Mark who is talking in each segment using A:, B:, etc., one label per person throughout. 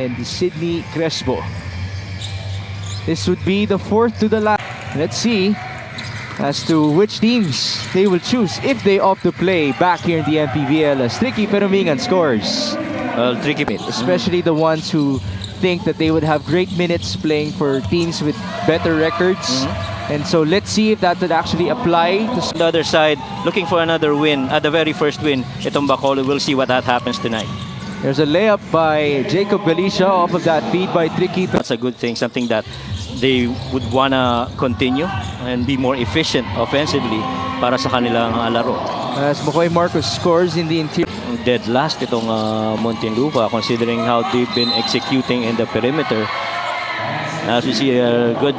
A: and Sydney Crespo. This would be the fourth to the last. Let's see as to which teams they will choose if they opt to play back here in the MPBL as Tricky Perumingan scores.
B: Tricky,
A: especially the ones who think that they would have great minutes playing for teams with better records. And so let's see if that would actually apply to
B: the other side, looking for another win. At the very first win, itong Bacolod. We'll see what that happens tonight.
A: There's a layup by Jacob Galicia off of that feed by Tricky.
B: That's a good thing, something that they would wanna continue and be more efficient offensively para sa kanilang laro.
A: As Makoy Marcos scores in the interior.
B: Dead last itong Muntinlupa considering how they've been executing in the perimeter. As we see a good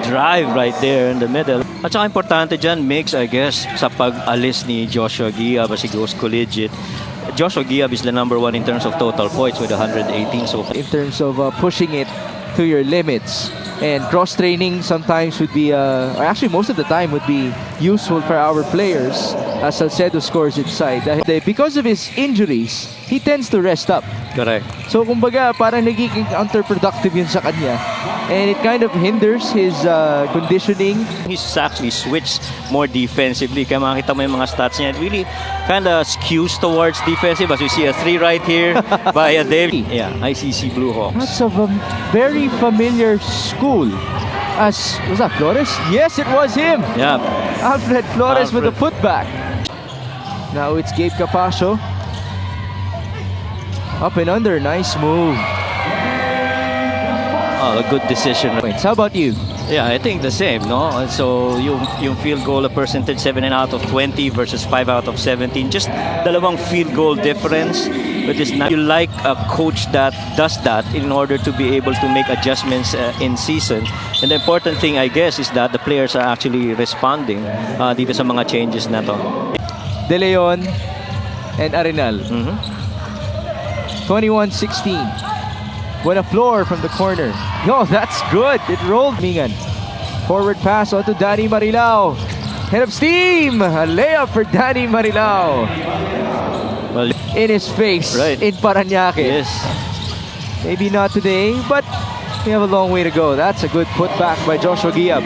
B: drive right there in the middle. At saka importante dyan, mix I guess sa pag-alis ni Joshua Giab as he goes collegiate. Joshua Giab is the #1 in terms of total points with 118 so far.
A: In terms of pushing it to your limits. And cross-training sometimes would be, actually most of the time would be useful for our players as Salcedo scores inside. Because of his injuries, he tends to rest up.
B: Correct.
A: So kumbaga parang nagiging counterproductive yun sa kanya. And it kind of hinders his conditioning.
B: He's actually switched more defensively. Kaya makita mo yung mga stats niya. It really kind of skews towards defensive. As you see a 3 right here by a Davey. Yeah, ICC Blue Hawks.
A: That's of a very familiar school. Was that Flores? Yes, it was him.
B: Yeah.
A: Alfred Flores with the putback. Now it's Gabe Capascio. Up and under, nice move.
B: Oh, a good decision.
A: How about you?
B: Yeah, I think the same, no? So yung field goal percentage 7 out of 20 versus 5 out of 17. Just dalawang field goal difference, which is not. You like a coach that does that in order to be able to make adjustments in season. And the important thing, I guess, is that the players are actually responding dito sa mga changes na to.
A: De Leon and Arenal. 21-16. With a floor from the corner. No, that's good. It rolled. Mingan. Forward pass onto Danny Marilao. Head of steam. A layup for Danny Marilao.
B: Well,
A: in his face.
B: Right.
A: In Parañaque.
B: Yes.
A: Maybe not today, but we have a long way to go. That's a good putback by Joshua Giab.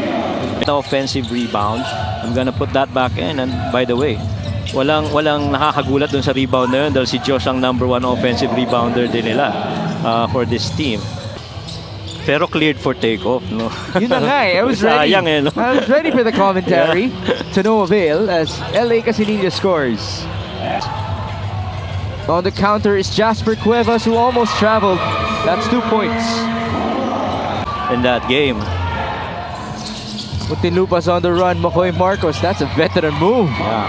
B: Offensive rebound. I'm gonna put that back in. And by the way, walang nakakagulat dun sa rebound na yun dahil si Josh ang #1 offensive rebounder din nila for this team. Pero cleared for takeoff, no?
A: Yun na nga eh. I was ready.
B: Sayang eh, no?
A: I was ready for the commentary. To no avail as LA Casinilla scores. On the counter is Jasper Cuevas who almost traveled. That's 2 points.
B: In that game.
A: Muntinlupa's on the run. Makoy Marcos. That's a veteran move.
B: Yeah.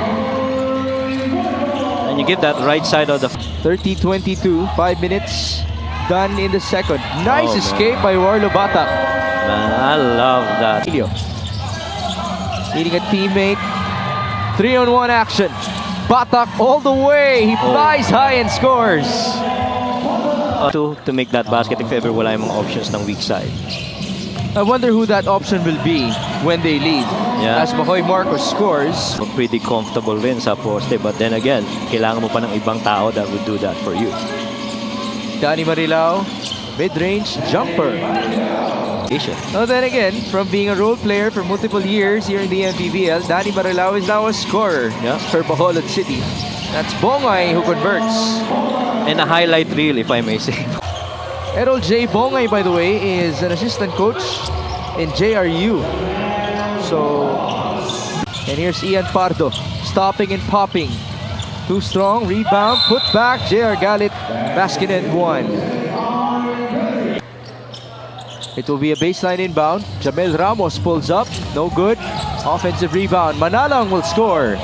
B: And you give that right side of the
A: 30-22, 5 minutes done in the second. Nice escape by Warlo Batak.
B: Man, I love that.
A: Needing a teammate. 3-on-1 action. Batak all the way. He flies high and scores.
B: To make that basket if ever wala yung mga options ng weak side.
A: I wonder who that option will be when they leave.
B: Yeah.
A: As Makoy Marcos scores.
B: Pretty comfortable rin sa poste, but then again, kailangan mo pa ng ibang tao that would do that for you.
A: Danny Marilao, mid-range jumper. Now then again, from being a role player for multiple years here in the MPBL, Danny Marilao is now a scorer for Bacolod City. That's Bongay who converts.
B: And a highlight reel, if I may say.
A: Errol J. Bongay, by the way, is an assistant coach in JRU. So, and here's Ian Pardo, stopping and popping. Too strong, rebound, put back, JR Galit, basket and 1. It will be a baseline inbound. Jamel Ramos pulls up, no good. Offensive rebound, Manalang will score.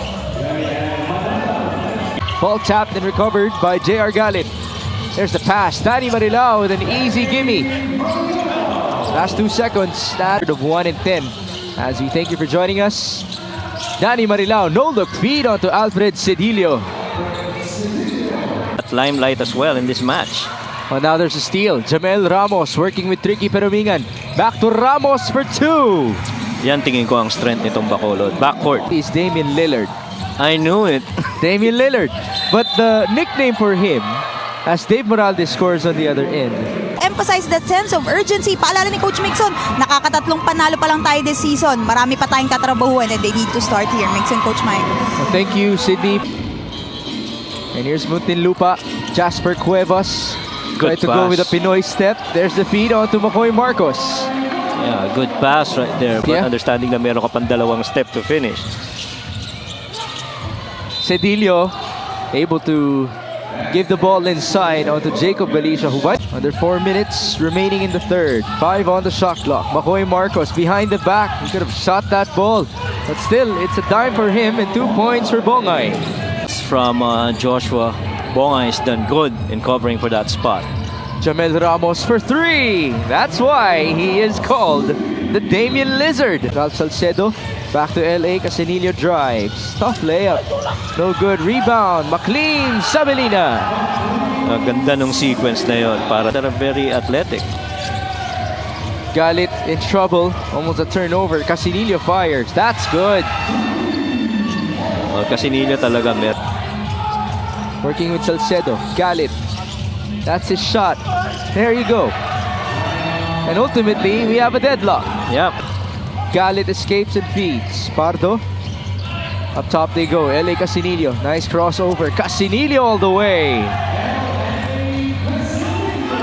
A: Ball tapped and recovered by JR Galit. There's the pass. Danny Marilao with an easy gimme. Last 2 seconds. Stat of 1 and 10. As we thank you for joining us. Danny Marilao, no look feed onto Alfred Cedillo.
B: At limelight as well in this match.
A: Oh, now there's a steal. Jamel Ramos working with Tricky Perumingan. Back to Ramos for 2.
B: Yan tingin ko ang strength nitong Bacolod. Backcourt.
A: Is Damian Lillard.
B: I knew it.
A: Damian Lillard. But the nickname for him, as Dave Morales scores on the other end,
C: emphasize that sense of urgency. Paalala ni Coach Mixon, nakakatatlong panalo pa lang tayo this season. Marami pa tayong tatrabahuan and they need to start here. Mixon, Coach Mike.
A: Well, thank you, Sydney. And here's Muntinlupa. Jasper Cuevas. Try to go with a Pinoy step. There's the feed onto McCoy Marcos.
B: Yeah, good pass right there. But
A: Yeah.
B: understanding na meron ka pang dalawang step to finish.
A: Cedillo able to give the ball inside onto Jacob Galicia, who under 4 minutes remaining in the third. 5 on the shot clock. McCoy Marcos behind the back. He could have shot that ball, but still, it's a dime for him and 2 points for Bongay.
B: From Joshua, Bongay has done good in covering for that spot.
A: Jamel Ramos for 3. That's why he is called the Damien Lizard. Ralph Salcedo back to LA. Casinillo drives. Tough layup. No good. Rebound. McLean Sabelina.
B: Ganda nung sequence na yon. Para they're very athletic.
A: Galit in trouble. Almost a turnover. Casinillo fires. That's good.
B: Casinillo talaga
A: Working with Salcedo. Galit. That's his shot. There you go. And ultimately, we have a deadlock.
B: Yep.
A: Galit escapes and feeds. Pardo. Up top they go. LA Casinillo. Nice crossover. Casinillo all the way.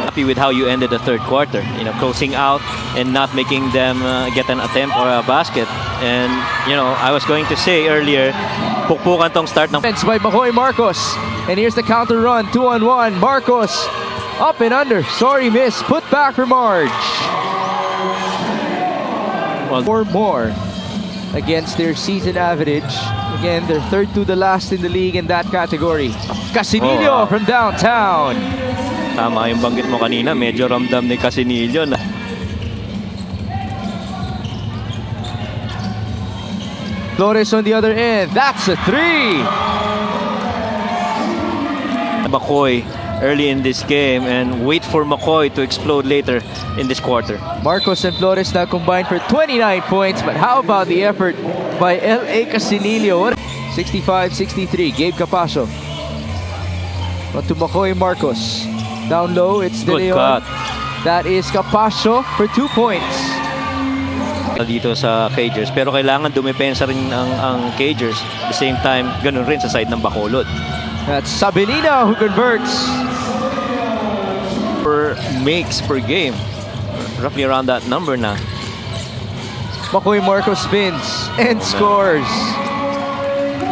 B: Happy with how you ended the third quarter. You know, closing out and not making them get an attempt or a basket. And, you know, I was going to say earlier, pukpukan tong start ng...
A: By McCoy Marcos. And here's the counter run. 2-on-1. Marcos. Up and under. Sorry, miss. Put back for Marge.
B: Well,
A: 4 more against their season average. Again, they're third to the last in the league in that category. Casinillo from downtown.
B: Tama yung banggit mo kanina. Medyo ramdam ni Casinillo na...
A: Flores on the other end. That's a 3.
B: McCoy early in this game and wait for McCoy to explode later in this quarter.
A: Marcos and Flores now combined for 29 points, but how about the effort by LA Casinillo? 65-63, Gabe Capacio. On to McCoy Marcos. Down low, it's De
B: Good
A: Leon.
B: cut.
A: That is Capacio for 2 points.
B: Dito sa Cagers, pero kailangan dumepensa rin ang Cagers. At the same time, ganun rin sa side ng Bacolod.
A: That's Sabelina who converts.
B: Per makes per game, roughly around that number na.
A: McCoy Marcos spins and scores.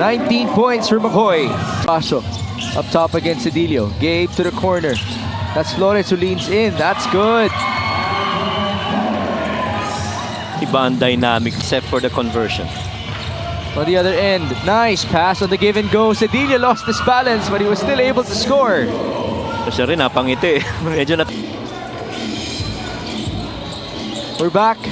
A: 19 points for McCoy. Capacio up top against Cedillo. Gabe to the corner. That's Flores who leans in. That's good.
B: Iba ang dynamic except for the conversion.
A: On the other end, nice pass on the give and go. Cedillo lost his balance, but he was still able to score.
B: Kasi rin, napangiti. Medyo na...
A: We're back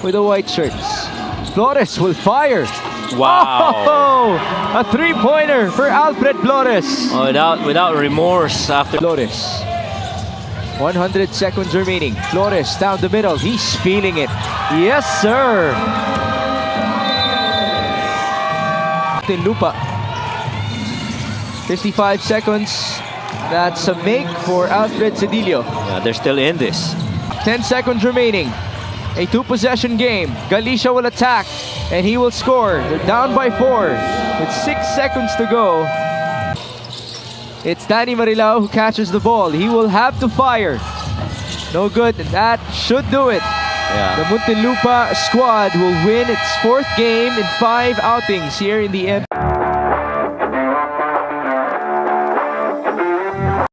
A: with the white shirts. Flores will fire.
B: Wow!
A: Oh, a 3-pointer for Alfred Flores.
B: Oh, without remorse after...
A: Flores. 100 seconds remaining. Flores down the middle. He's feeling it. Yes, sir. MUNTINLUPA. 55 seconds. That's a make for Alfred Cedillo.
B: Yeah, they're still in this.
A: 10 seconds remaining. A 2-possession game. Galicia will attack and he will score. They're down by 4 with 6 seconds to go. It's Danny Marilao who catches the ball. He will have to fire. No good. That should do it.
B: Yeah.
A: The MUNTINLUPA squad will win its 4th game in 5 outings here in the